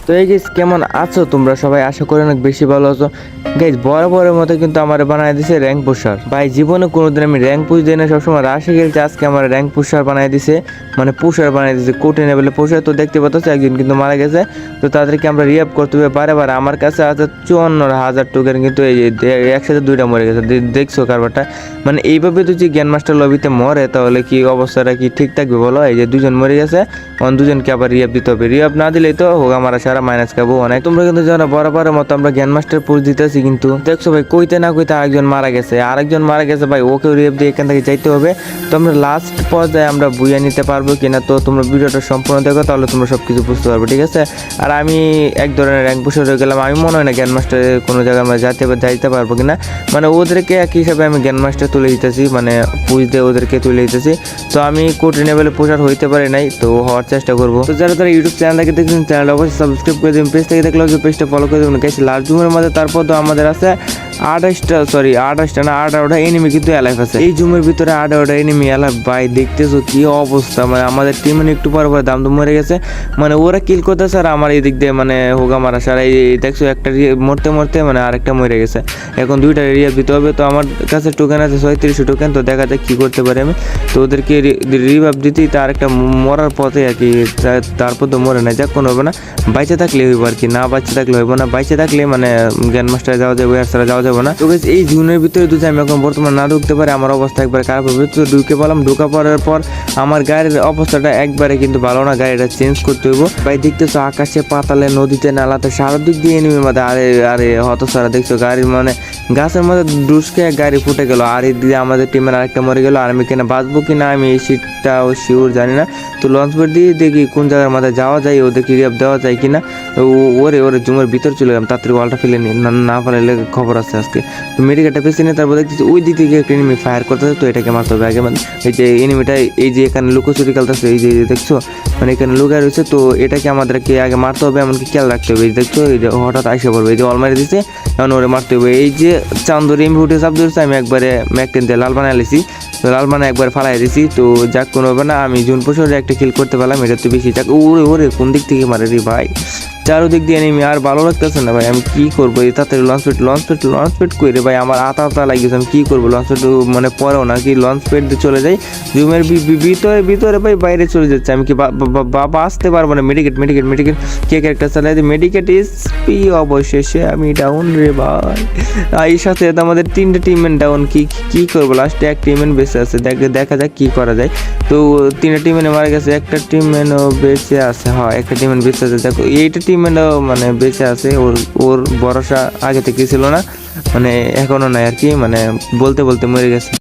তো এই গাইস কেমন আছো তোমরা সবাই? আশা করি অনেক বেশি ভালো আছো গাইস। বরাবরের মতো কিন্তু আমার বানায় দিছে র্যাঙ্ক পুশার। ভাই জীবনে কোনোদিন আমি র্যাঙ্ক পুশ দিই না, সবসময় রাশে খেলছি। আজকে আমার র্যাঙ্ক পুশার বানায় দিছে, মানে পুশার বানায় দিছে, কোটে লেভেলে পুশার। তো দেখতে পাচ্ছ একজন কিন্তু মারা গেছে, তো তাদেরকে আমরা রিয়াপ করতে হবে বারে বারে। আমার কাছে আছে 54,000 টোকেন, কিন্তু এই যে একসাথে দুইটা মরে গেছে। দেখছো কারবারটা? মানে এইভাবে তো যে জ্ঞান মাস্টার লবিতে মরে তাহলে কি অবস্থাটা কি ঠিক থাকবে বলো? এই যে দুজন মরে গেছে, দুজনকে আবার রিয়াপ দিতে হবে। রিয়াপ না দিলেই তো হোক আমার সারা মাইনাস খাবো অনেক। তোমরা কিন্তু জানো বরাবরের মতো আমরা জ্ঞান মাস্টার পুশ দিতেছি, কিন্তু দেখছো ভাই কইতে না কইতে আরেকজন মারা গেছে ভাই। ওকেও রিয়াপ দিয়ে এখান থেকে যাইতে হবে। তো আমরা লাস্ট পর্যায়ে আমরা বুইয়া নিতে পারবো কিনা, তো তোমরা ভিডিওটা সম্পূর্ণ দেখো, তাহলে তোমরা সবকিছু বুঝতে পারবে, ঠিক আছে? আর আমি এক ধরনের র্যাঙ্ক পুশার হয়ে গেলাম। আমি মনে হয় না জ্ঞান মাস্টারে কোনো জায়গায় আমরা যাইতে পারবো কিনা, মানে ওদেরকে এক হিসাবে আমি জ্ঞান মাস্টার তুলে দিতেছি, মানে পুশ দিয়ে ওদেরকে তুলে দিতেছি। তো আমি কোটি লেভেলে পুশার হইতে পারি নাই, তো হওয়ার চেষ্টা করবো। তো যারা তারা ইউটিউব চ্যানেল থেকে দেখছেন, চ্যানেলটা অবশ্যই সাবস্ক্রাইব করে দেবেন। পেজ থেকে দেখলে পেজটা ফলো করে দেবেন গাইস। লাস্ট জুমের মধ্যে তারপর তো আমাদের আছে 18টা এনিমি কিন্তু অ্যালাইভ আছে। এই জুমের ভিতরে 18টা এনিমি অ্যালাইভ। ভাই দেখতেছো কি অবস্থা, মানে আমাদের টিম একটু পর দাম তো মরে গেছে, মানে ওরা কিল করতেছে আর আমার এই দিক দিয়ে মানে হোগা মারা সারা। এই দেখছো একটা মরতে মানে আরেকটা মরে গেছে। এখন দুইটা রিয়াপ দিতে হবে। তো আমার কাছে টোকেন আছে 36 টোকেন, তো দেখা যাক কি করতে পারি আমি। তো ওদেরকে রিভাইভ দিতেই তার একটা মরার পথে আর কি, তারপর তো মরে না, যাক কোনো হবে না। বাইচে থাকলে হইব আর কি, না বাইচে থাকলে হইব না। বাইচে থাকলে মানে জ্ঞান মাস্টারে যাওয়া যাবে, আর ছাড়া যাওয়া যাবে না। তো এই জুনের ভিতরে যদি আমি এখন বর্তমানে না ঢুকতে পারি, আমার অবস্থা একবার খারাপ হবে। তো ঢুকে পেলাম, ঢোকা পড়ার পর আমার গাড়ির অবস্থাটা একবারে কিন্তু ভালো না, গাড়িটা চেঞ্জ করতে হইব। ভাই দেখতেছো আকাশে পাতালে নদীতে নালাতে সারাদিক দিয়ে এনিমির মধ্যে, আরে আরে হত সারা দেখছো গাড়ির মানে গাছের মধ্যে ডুসকে গাড়ি ফুটে গেল, আর এই দিয়ে আমাদের টিমের আরেকটা মরে গেল। আর আমি কিনা বাঁচবো কিনা আমি এই সিটটাও শিওর জানি না। তো লঞ্চ বোট দিয়ে দেখি কোন জায়গার মাথায় যাওয়া যায়, ওদেরকে রিয়াপ দেওয়া যায় কিনা। ওরে জুমের ভিতরে চলে গেলাম, তাড়াতাড়ি ওয়ালটা ফেলে না ফেলে খবর আছে আজকে। তো মেডিকেলটা পেছনে নিয়ে তারপর দেখতেছি ওই দিক থেকে একটা এনিমি ফায়ার করতেছে, তো এটাকে মারতে হবে আগে। মানে এই যে এনিমিটা এই যে এখানে লুকোচুরি খেলতেছে, এই যে দেখছো মানে এখানে লুকায় রয়েছে, তো এটাকে আমাদেরকে আগে মারতে হবে, এমনকি খেয়াল রাখতে হবে। এই দেখছো এই যে হঠাৎ আইসে পড়বে, এই যে অলমারি দিচ্ছে, এখন ওরে মারতে হবে। এই যে চান্দরি এমনি উঠে চাপ ধরেছে, আমি একবারে ম্যাকটেন দিয়ে লাল বানাই লিছি, তো লাল বানা একবার ফালাই দিছি। তো যাক কোনো হবে না, আমি জুন পোষরে একটা কিল করতে পারলাম, এটা তো বেশি। যাক ওরে কোন দিক থেকে মারে রে ভাই, চারোদিক দিয়ে নেমে আর ভালো লাগতেছে না ভাই। আমি কি করবো? এই তাড়াতাড়ি লঞ্চ পেড করে ভাই, আমার আতা লাগিয়েছে। আমি কি করবো? লঞ্চ পেড মানে পরেও না কি লঞ্চ পেড দিয়ে চলে যাই জুমের ভিতরে ভাই, বাইরে চলে যাচ্ছে। আমি কি বাবা আসতে পারবো না? মেডিকেট কে ক্যারেক্টার চালাই দিই, মেডিকেট এসপি। অবশেষে আমি ডাউন রে ভাই। এই সাথে আমাদের 3টে টিমমেন্ট ডাউন। কি করবো? লাস্টে এক টিমমেন্ট বেঁচে আছে, দেখা যাক কি করা যায়। তো 3টে টিমমেন্ট মারা গেছে, একটা টিমমেন্টও বেঁচে আছে। হ্যাঁ একটা টিমমেন্ট বেঁচে আছে। দেখো এইটা টিমমেন্টও মানে বেঁচে আছে, ওর ভরসা আগে থেকে ছিল না, মানে এখনো নাই আর কি, মানে বলতে মরে গেছে।